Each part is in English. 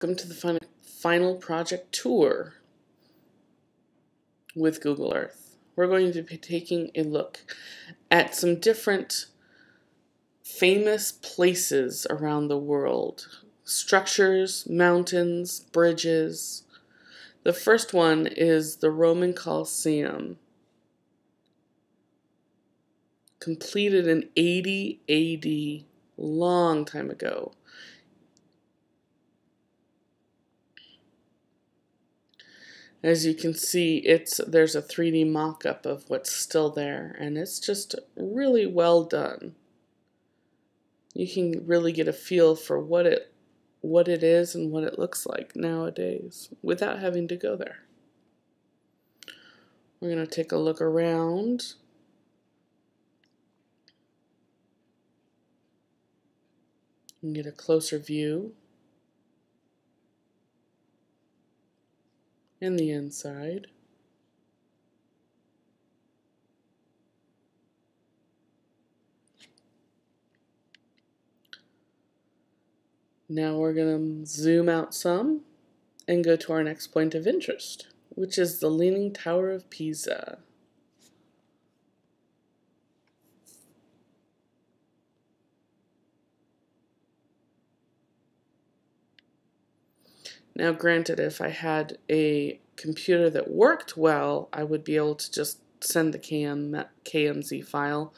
Welcome to the final project tour with Google Earth. We're going to be taking a look at some different famous places around the world. Structures, mountains, bridges. The first one is the Roman Colosseum, completed in 80 AD, long time ago. As you can see, there's a 3D mock-up of what's still there, and it's just really well done. You can really get a feel for what it is and what it looks like nowadays without having to go there. We're going to take a look around. And get a closer view. And the inside. Now we're going to zoom out some and go to our next point of interest, which is the Leaning Tower of Pisa. Now granted, if I had a computer that worked well, I would be able to just send the KMZ file,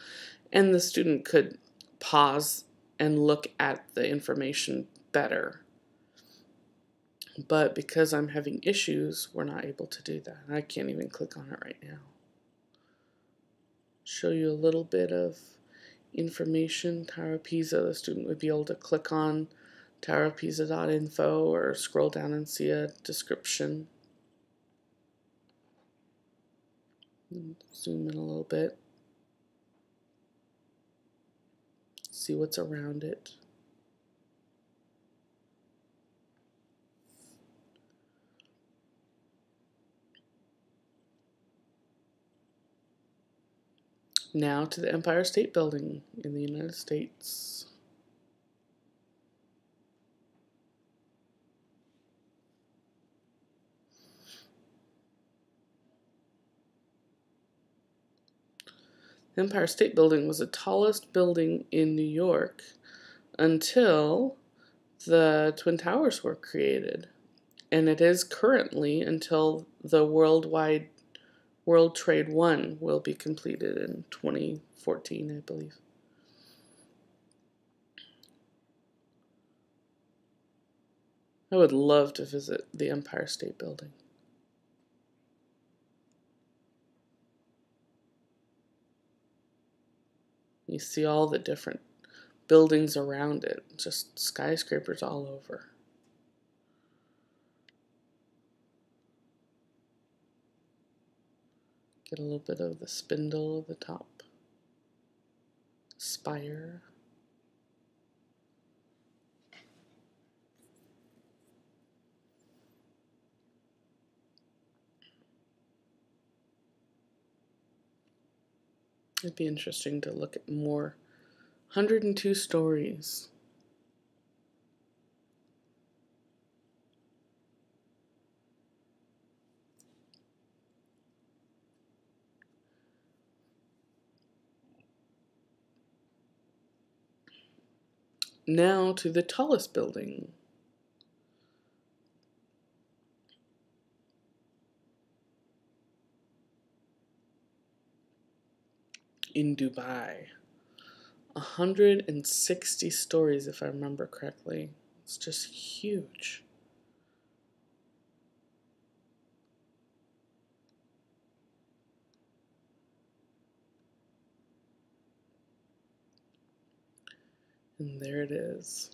and the student could pause and look at the information better. But because I'm having issues, we're not able to do that. I can't even click on it right now. Show you a little bit of information. Tower of Pisa, the student would be able to click on towerofpisa.info or scroll down and see a description. Zoom in a little bit. See what's around it. Now to the Empire State Building in the United States. The Empire State Building was the tallest building in New York until the Twin Towers were created. And it is currently until the World Trade 1 will be completed in 2014, I believe. I would love to visit the Empire State Building. You see all the different buildings around it, just skyscrapers all over. Get a little bit of the spindle of the top. Spire. It'd be interesting to look at more. 102 stories. Now to the tallest building. In Dubai. 160 stories, if I remember correctly. It's just huge. And there it is.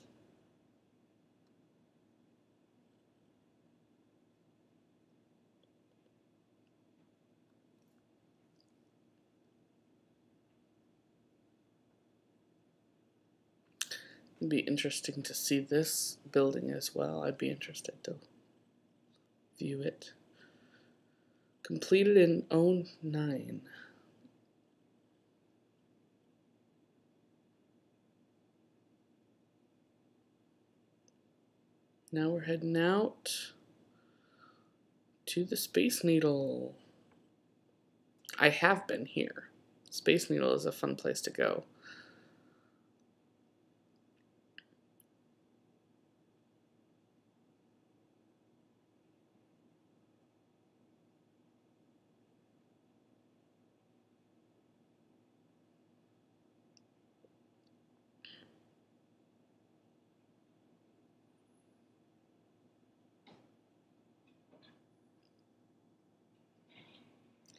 It'd be interesting to see this building as well. I'd be interested to view it. Completed in 2009. Now we're heading out to the Space Needle. I have been here. Space Needle is a fun place to go.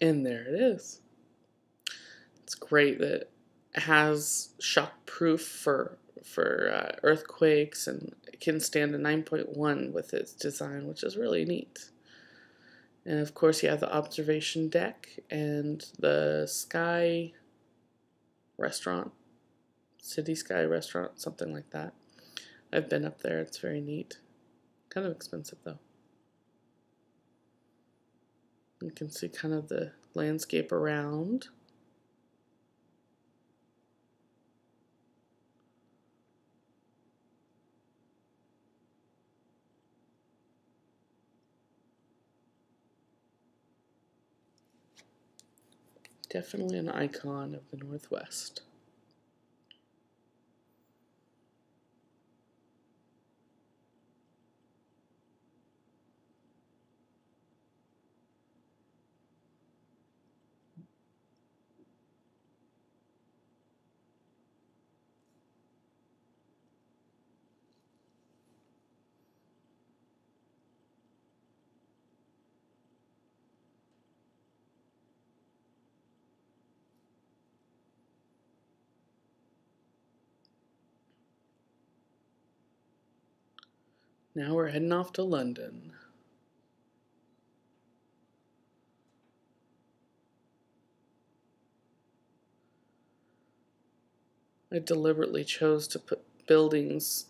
And there it is. It's great that it has shock proof for earthquakes, and it can stand a 9.1 with its design, which is really neat. And of course, you have the observation deck and the sky restaurant, city sky restaurant, something like that. I've been up there. It's very neat. Kind of expensive though. You can see kind of the landscape around. Definitely an icon of the Northwest. Now we're heading off to London. I deliberately chose to put buildings,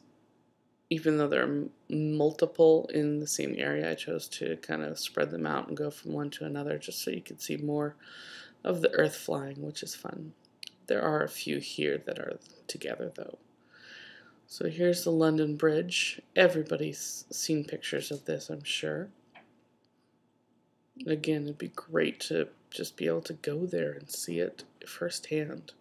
even though there are multiple in the same area, I chose to kind of spread them out and go from one to another just so you could see more of the earth flying, which is fun. There are a few here that are together though. So here's the London Bridge. Everybody's seen pictures of this, I'm sure. Again, it'd be great to just be able to go there and see it firsthand.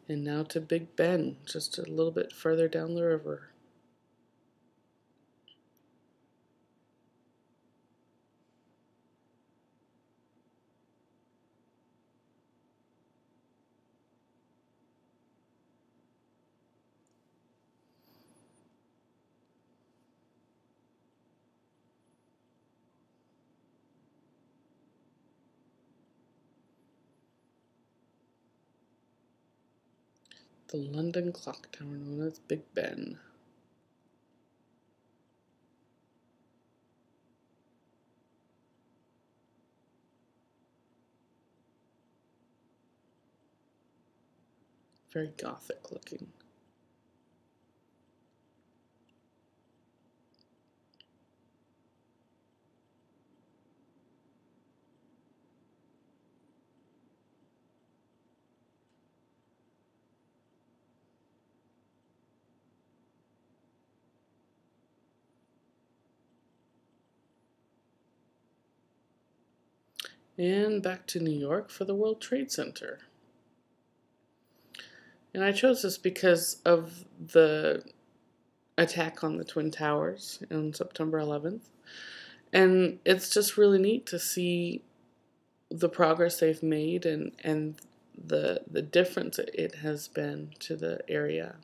And now to Big Ben, just a little bit further down the river. The London Clock Tower, known as Big Ben. Very Gothic looking. And back to New York for the World Trade Center. And I chose this because of the attack on the Twin Towers on September 11th. And it's just really neat to see the progress they've made and the difference it has been to the area.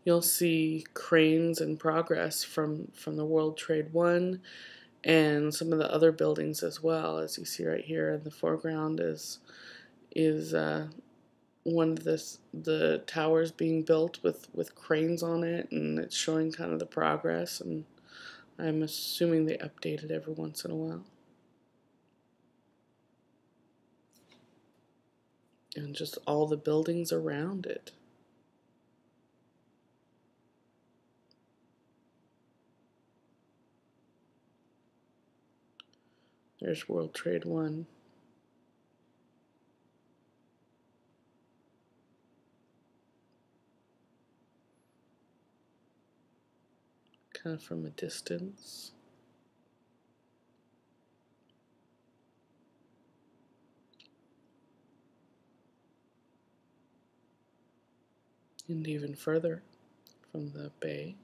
You'll see cranes in progress from the World Trade One and some of the other buildings as well. As you see right here in the foreground is one of the towers being built with cranes on it, and it's showing kind of the progress and I'm assuming they update it every once in a while. And just all the buildings around it. There's World Trade One. Kind of from a distance. And even further from the bay.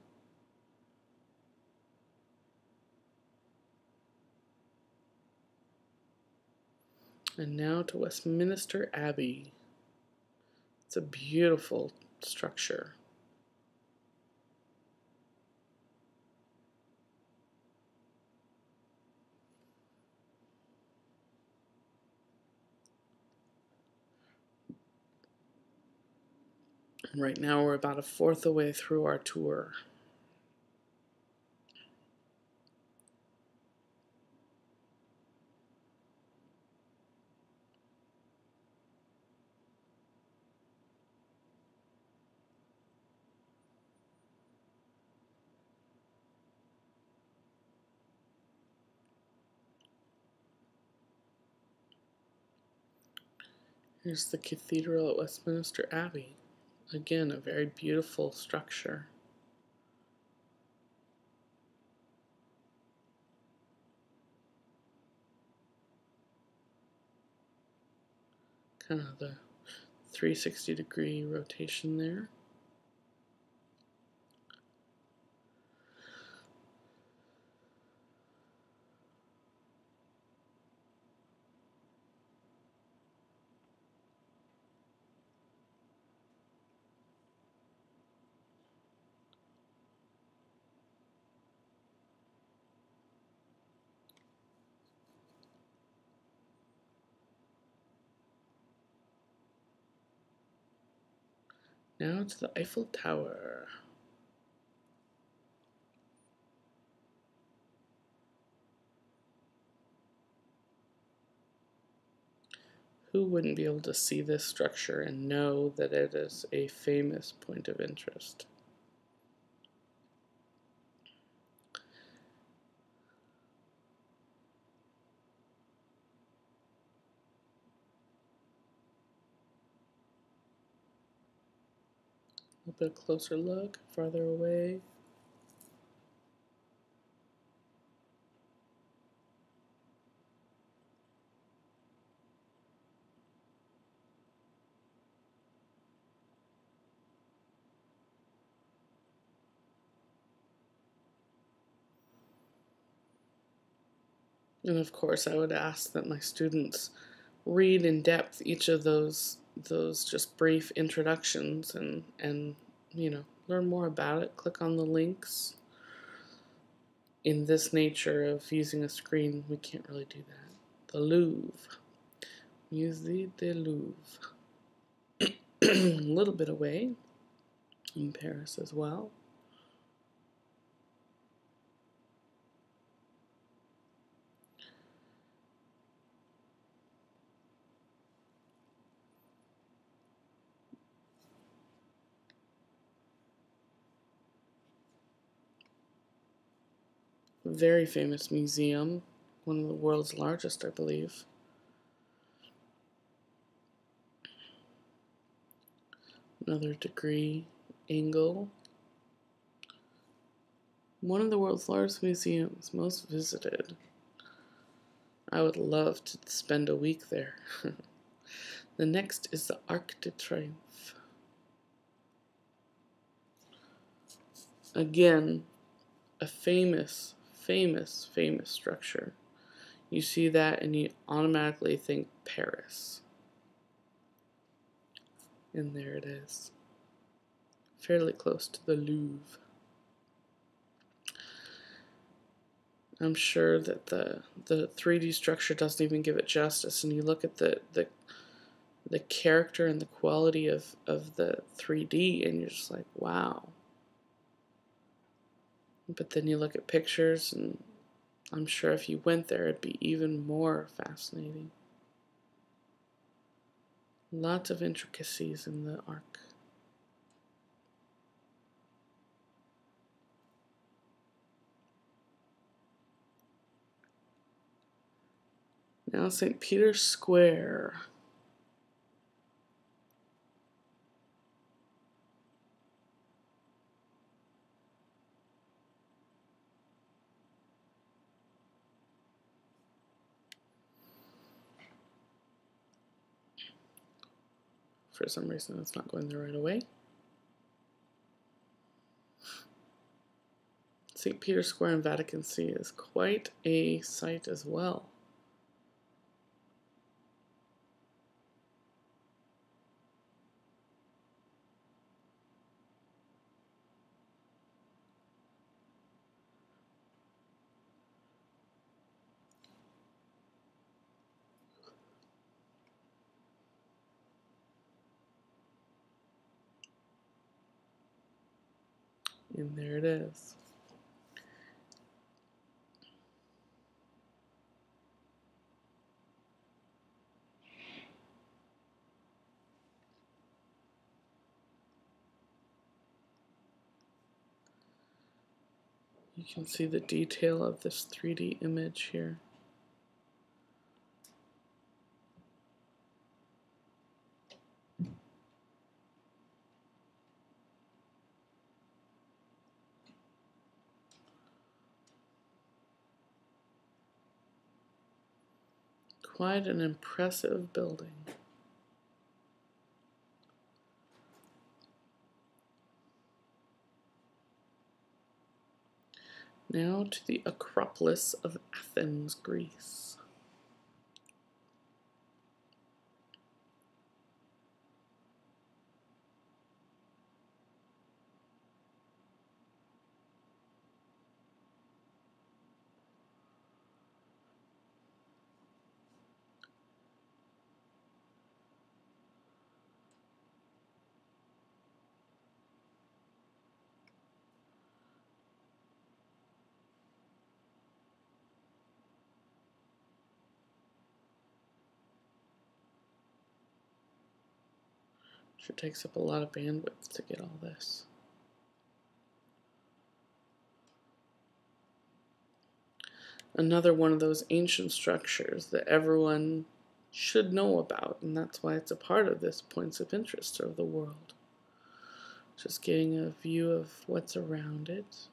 And now to Westminster Abbey. It's a beautiful structure. And right now we're about a fourth of the way through our tour. Here's the Cathedral at Westminster Abbey. Again, a very beautiful structure. Kind of the 360-degree rotation there. Now to the Eiffel Tower. Who wouldn't be able to see this structure and know that it is a famous point of interest? A bit closer look, farther away. And of course, I would ask that my students read in depth each of those just brief introductions and learn more about it. Click on the links. In this nature of using a screen, we can't really do that. The Louvre. Musée du Louvre. A little bit away in Paris as well. Very famous museum, one of the world's largest, I believe. Another degree angle. One of the world's largest museums, most visited. I would love to spend a week there. The next is the Arc de Triomphe. Again, a famous structure. You see that and you automatically think Paris. And there it is. Fairly close to the Louvre. I'm sure that the 3D structure doesn't even give it justice, and you look at the character and the quality of the 3D and you're just like, wow. But then you look at pictures, and I'm sure if you went there, it'd be even more fascinating. Lots of intricacies in the arc. Now St. Peter's Square. For some reason, it's not going there right away. St. Peter's Square in Vatican City is quite a sight as well. And there it is. You can see the detail of this 3D image here. Quite an impressive building. Now to the Acropolis of Athens, Greece. Sure takes up a lot of bandwidth to get all this. Another one of those ancient structures that everyone should know about, and that's why it's a part of this points of interest of the world. Just getting a view of what's around it.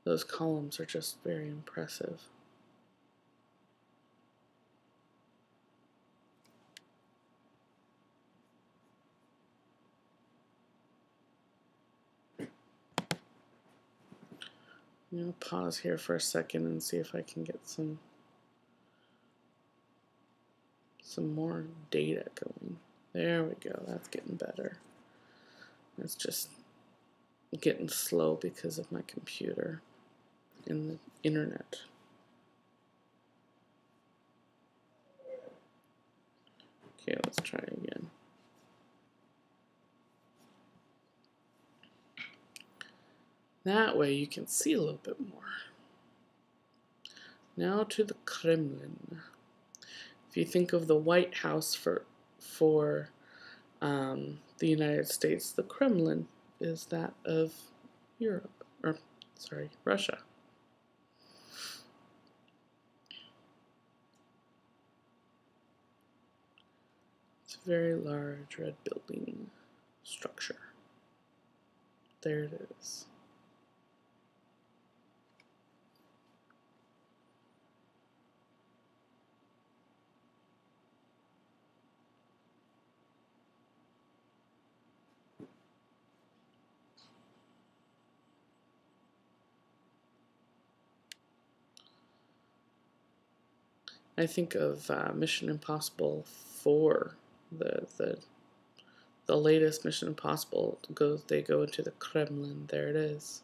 Those columns are just very impressive. I'm going to pause here for a second and see if I can get some more data going. There we go. That's getting better. It's just getting slow because of my computer and the internet. Okay, let's try again. That way you can see a little bit more. Now to the Kremlin. If you think of the White House for the United States, the Kremlin is that of Europe, or sorry, Russia. It's a very large red building structure. There it is. I think of Mission Impossible 4, the latest Mission Impossible. They go into the Kremlin. There it is.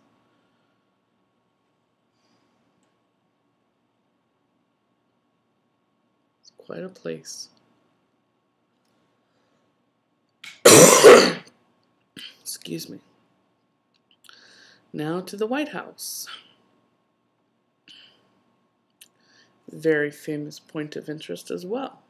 It's quite a place. Excuse me. Now to the White House. Very famous point of interest as well.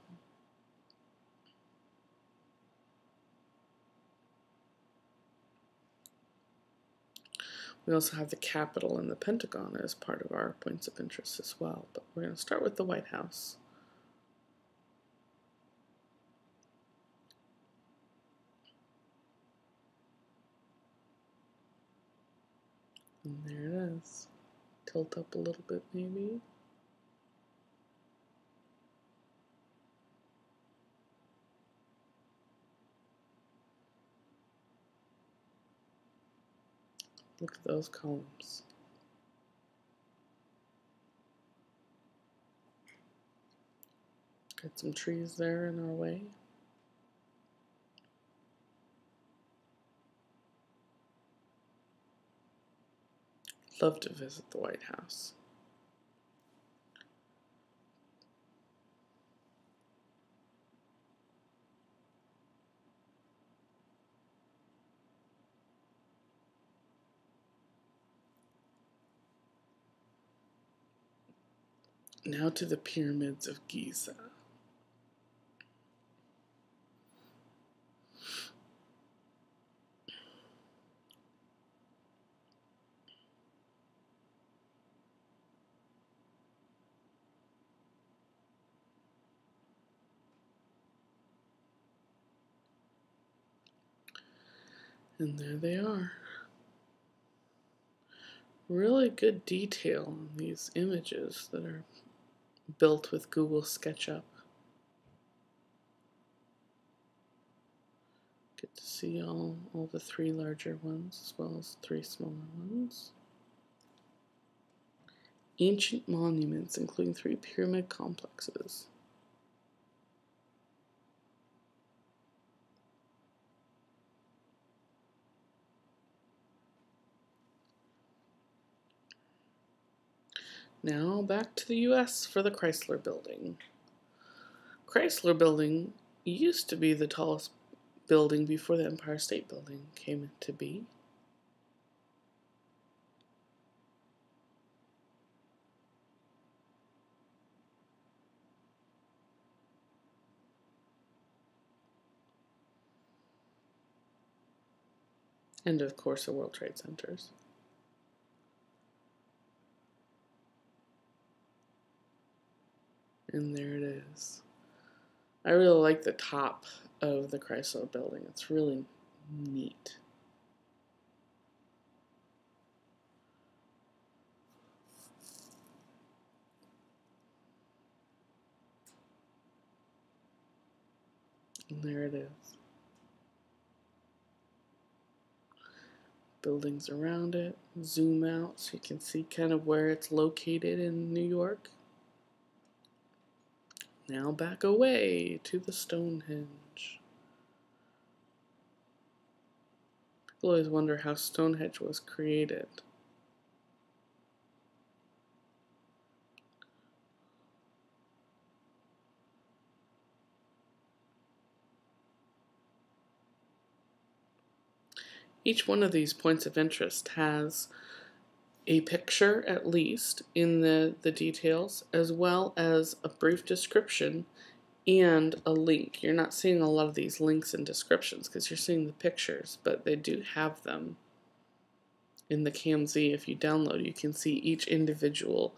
We also have the Capitol and the Pentagon as part of our points of interest as well. But we're going to start with the White House. And there it is. Tilt up a little bit maybe. Look at those columns. Got some trees there in our way. Love to visit the White House. Now to the pyramids of Giza. And there they are. Really good detail on these images that are built with Google SketchUp. Get to see all the 3 larger ones as well as 3 smaller ones. Ancient monuments, including 3 pyramid complexes. Now back to the US for the Chrysler Building. Chrysler Building used to be the tallest building before the Empire State Building came into being. And of course the World Trade Centers. And there it is. I really like the top of the Chrysler Building. It's really neat. And there it is. Buildings around it. Zoom out so you can see kind of where it's located in New York. Now back away to the Stonehenge. People always wonder how Stonehenge was created. Each one of these points of interest has a picture, at least, in the details, as well as a brief description and a link. You're not seeing a lot of these links and descriptions because you're seeing the pictures, but they do have them in the CamZ. If you download, you can see each individual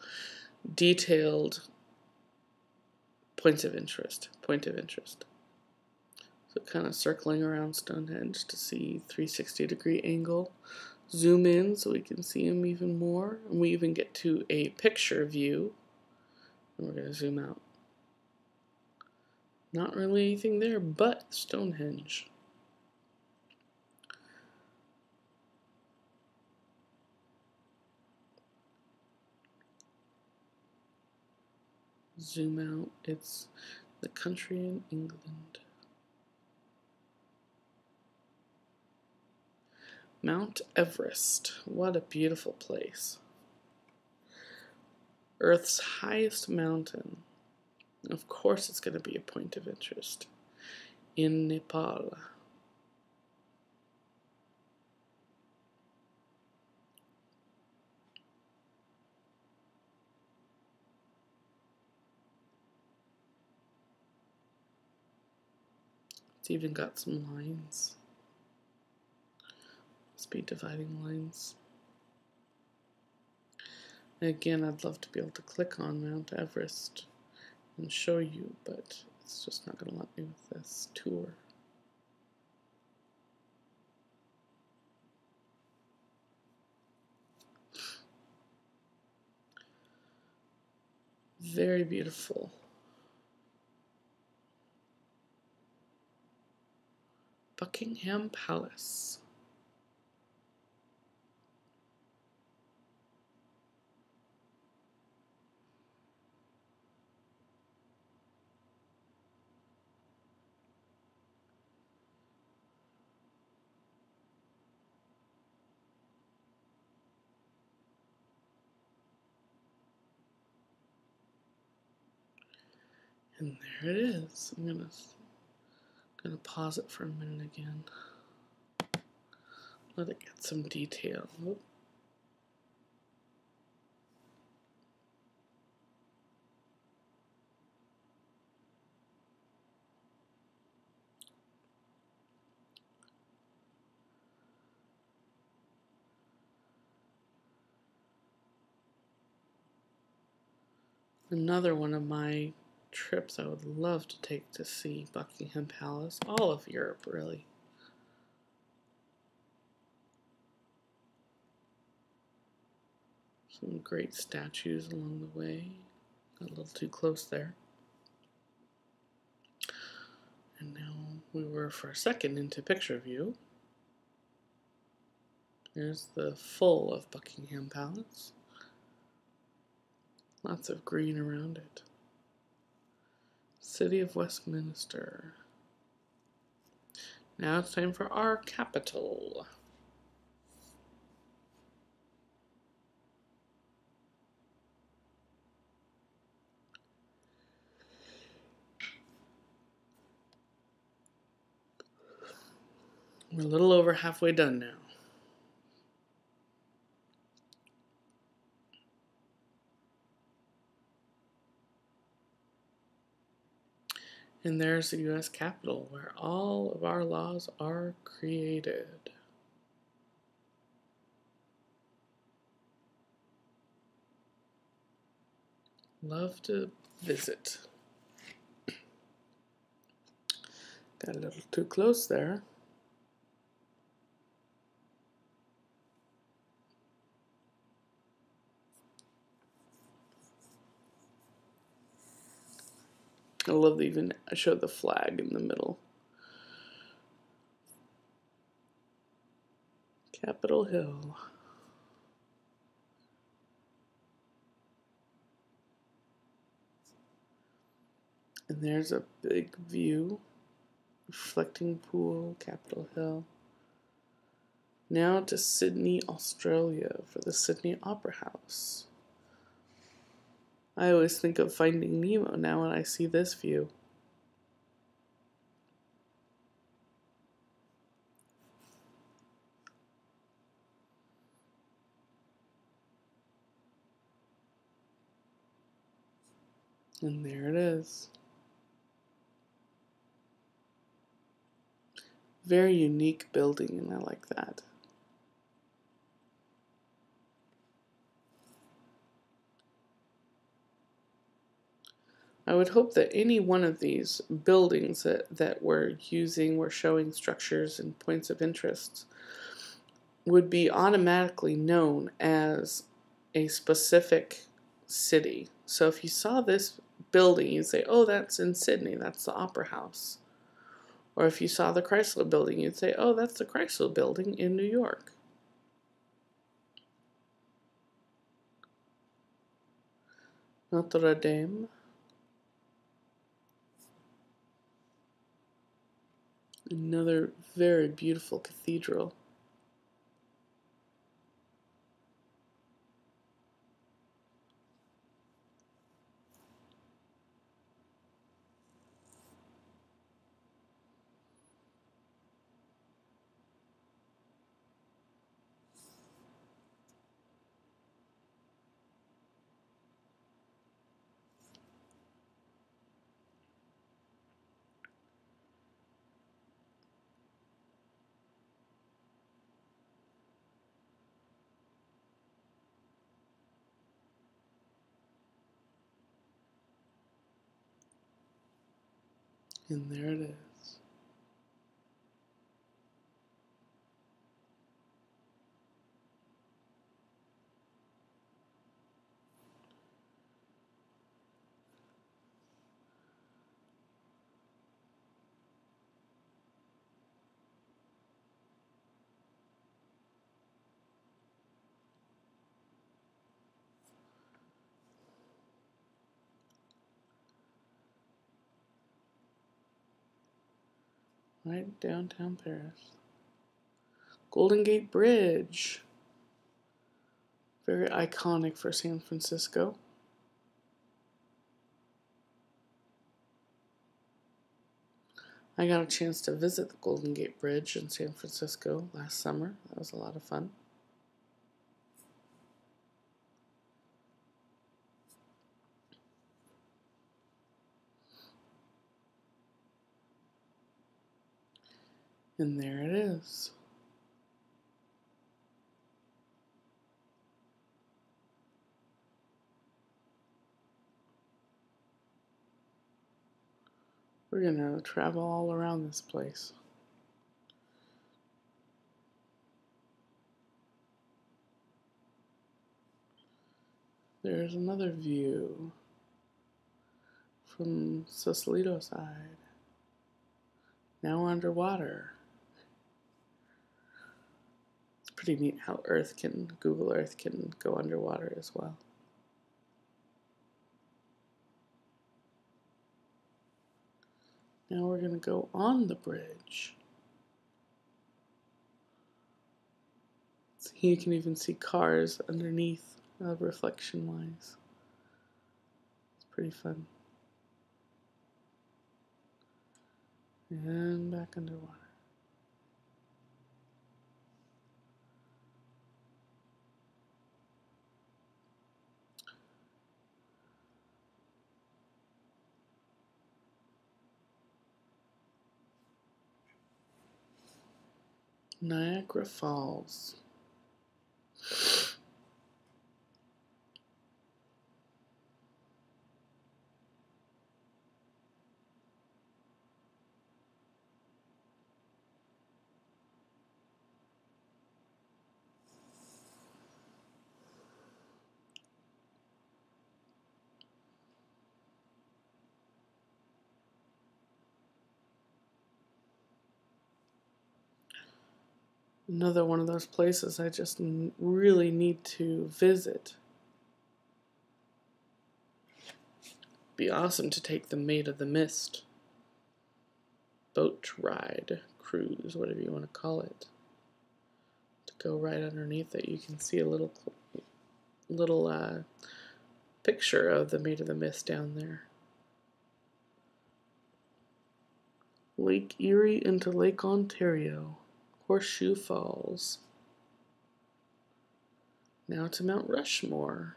detailed point of interest. So kind of circling around Stonehenge to see 360-degree angle. Zoom in so we can see them even more. And we even get to a picture view. And we're going to zoom out. Not really anything there but Stonehenge. Zoom out. It's the country in England. Mount Everest. What a beautiful place. Earth's highest mountain. Of course it's going to be a point of interest. In Nepal. It's even got some lines. Speed dividing lines. Again, I'd love to be able to click on Mount Everest and show you, but it's just not going to let me with this tour. Very beautiful. Buckingham Palace. And there it is. I'm gonna pause it for a minute again. Let it get some detail. Oop. Another one of my trips I would love to take to see Buckingham Palace. All of Europe, really. Some great statues along the way. Got a little too close there. And now we were for a second into picture view. Here's the full of Buckingham Palace. Lots of green around it. City of Westminster. Now it's time for our capital. We're a little over halfway done now. And there's the U.S. Capitol, where all of our laws are created. Love to visit. Got a little too close there. I love that even I showed the flag in the middle. Capitol Hill. And there's a big view. Reflecting pool, Capitol Hill. Now to Sydney, Australia for the Sydney Opera House. I always think of Finding Nemo now when I see this view. And there it is. Very unique building, and I like that. I would hope that any one of these buildings that we're showing structures and points of interest, would be automatically known as a specific city. So if you saw this building, you'd say, oh, that's in Sydney, that's the Opera House. Or if you saw the Chrysler Building, you'd say, oh, that's the Chrysler Building in New York. Notre Dame. Another very beautiful cathedral. And there it is. Right downtown Paris. Golden Gate Bridge. Very iconic for San Francisco. I got a chance to visit the Golden Gate Bridge in San Francisco last summer. That was a lot of fun. And there it is. We're going to travel all around this place. There's another view from Sausalito side. Now underwater. It's pretty neat how Google Earth can go underwater as well. Now we're going to go on the bridge. So you can even see cars underneath, reflection-wise. It's pretty fun. And back underwater. Niagara Falls. Another one of those places I just really need to visit. Be awesome to take the Maid of the Mist boat ride, cruise, whatever you want to call it. To go right underneath it, you can see a little picture of the Maid of the Mist down there. Lake Erie into Lake Ontario. Horseshoe Falls. Now to Mount Rushmore.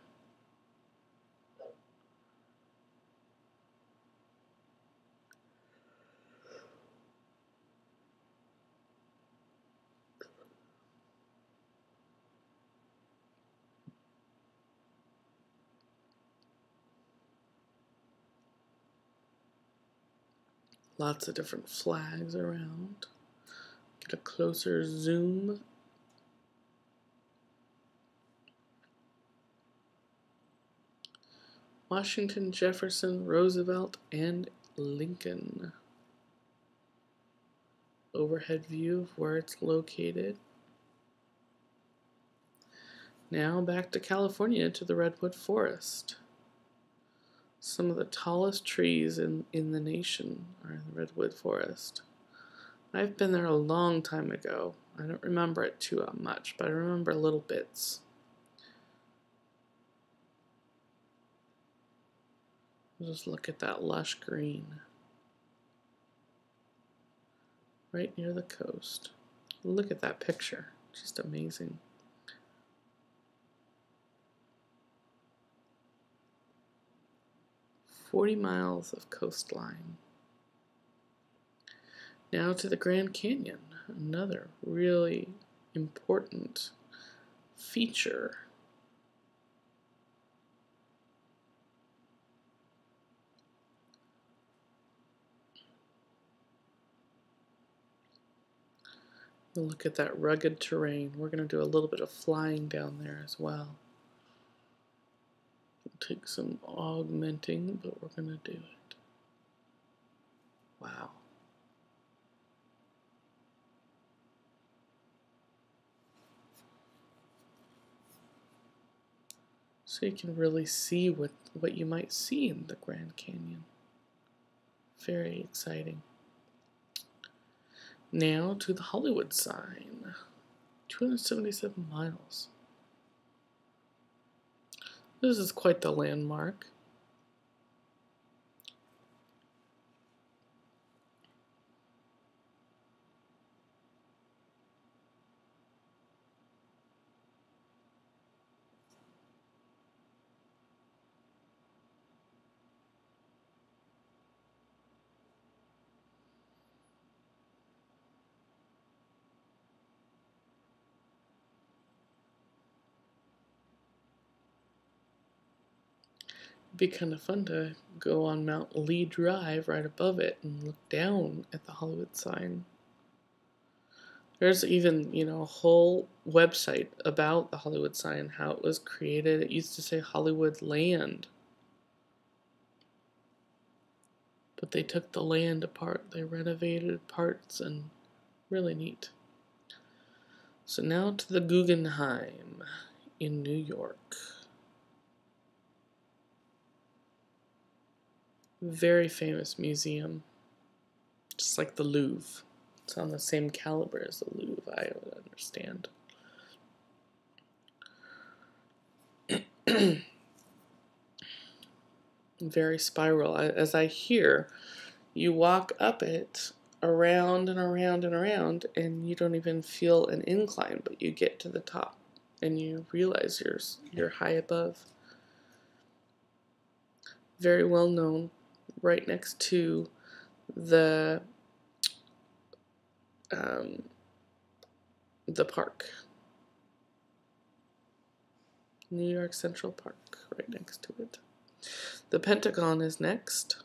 Lots of different flags around. Get a closer zoom. Washington, Jefferson, Roosevelt, and Lincoln. Overhead view of where it's located. Now back to California to the Redwood Forest. Some of the tallest trees in the nation are in the Redwood Forest. I've been there a long time ago. I don't remember it too much, but I remember little bits. Just look at that lush green. Right near the coast. Look at that picture. Just amazing. "40 miles of coastline." Now to the Grand Canyon, another really important feature. Look at that rugged terrain. We're going to do a little bit of flying down there as well. It'll take some augmenting, but we're going to do it. Wow. So you can really see what you might see in the Grand Canyon. Very exciting. Now to the Hollywood sign. 277 miles. This is quite the landmark. It'd be kind of fun to go on Mount Lee Drive right above it and look down at the Hollywood sign. There's even, a whole website about the Hollywood sign, how it was created. It used to say Hollywood Land. But they took the land apart. They renovated parts, and really neat. So now to the Guggenheim in New York. Very famous museum, just like the Louvre. It's on the same caliber as the Louvre, I would understand. Very spiral. As I hear, you walk up it around and around and around, and you don't even feel an incline, but you get to the top, and you realize you're high above. Very well known, right next to the park. New York Central Park, right next to it. The Pentagon is next.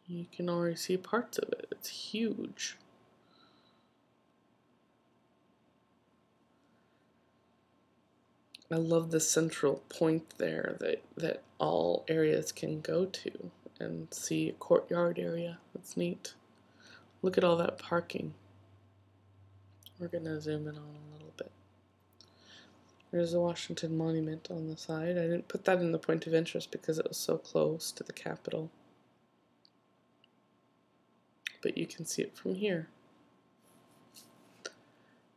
You can already see parts of it. It's huge. I love the central point there that all areas can go to and see a courtyard area. That's neat. Look at all that parking. We're going to zoom in on a little bit. There's the Washington Monument on the side. I didn't put that in the point of interest because it was so close to the Capitol. But you can see it from here.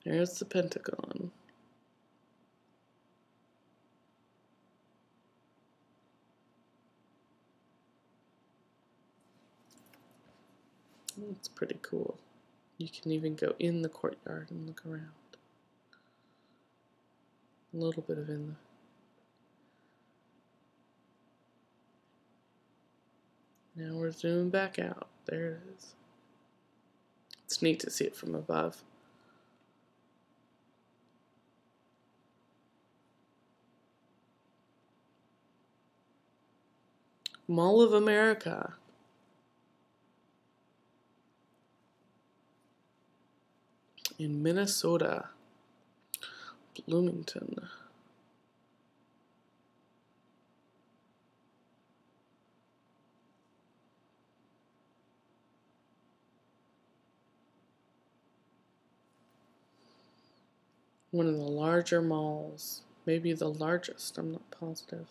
There's the Pentagon. It's pretty cool. You can even go in the courtyard and look around. A little bit of in the... Now we're zooming back out. There it is. It's neat to see it from above. Mall of America. In Minnesota. Bloomington. One of the larger malls. Maybe the largest, I'm not positive.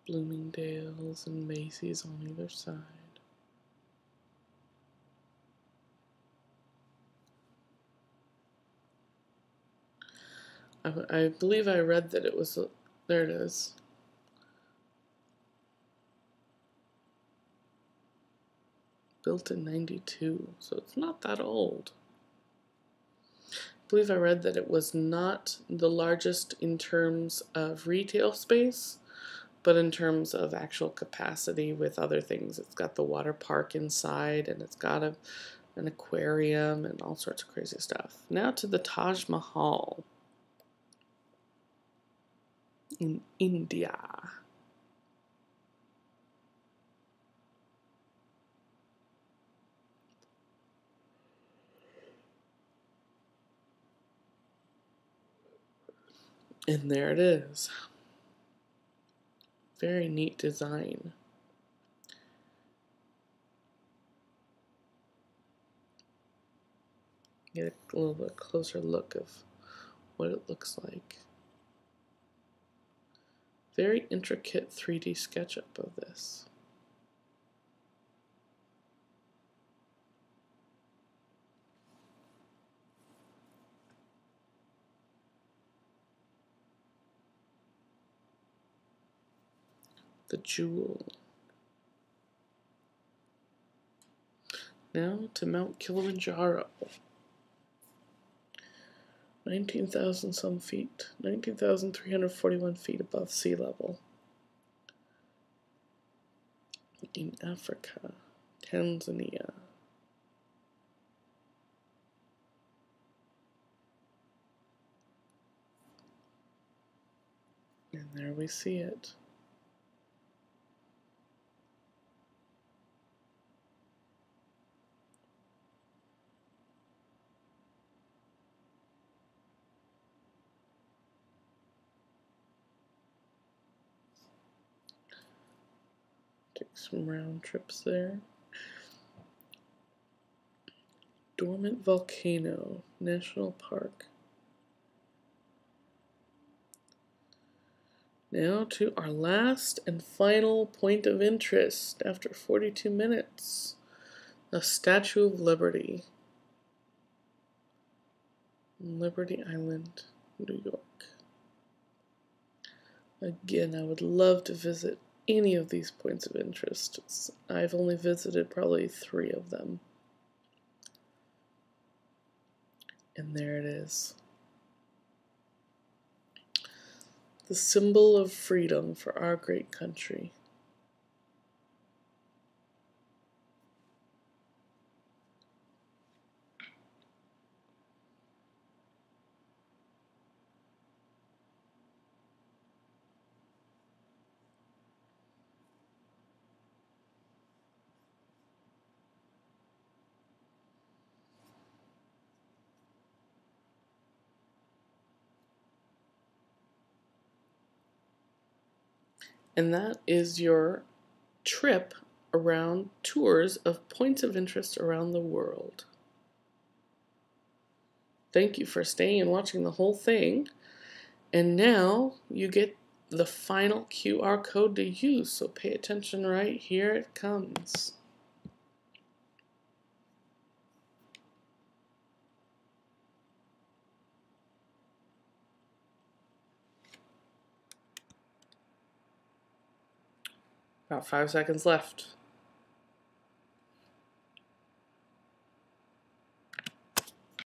Bloomingdale's and Macy's on either side. I believe I read that it was, there it is. Built in '92, so it's not that old. believe I read that it was not the largest in terms of retail space, but in terms of actual capacity with other things. It's got the water park inside, and it's got an aquarium and all sorts of crazy stuff. Now to the Taj Mahal in India. And there it is. Very neat design. Get a little bit closer look of what it looks like. Very intricate 3D SketchUp of this. The jewel. Now to Mount Kilimanjaro. 19,000 some feet. 19,341 feet above sea level. In Africa. Tanzania. And there we see it. Take some round trips there. Dormant Volcano National Park. Now to our last and final point of interest after 42 minutes. The Statue of Liberty. Liberty Island, New York. Again, I would love to visit any of these points of interest. I've only visited probably 3 of them. And there it is. The symbol of freedom for our great country. And that is your trip around tours of points of interest around the world. Thank you for staying and watching the whole thing. And now you get the final QR code to use, so pay attention. Right here it comes. About 5 seconds left.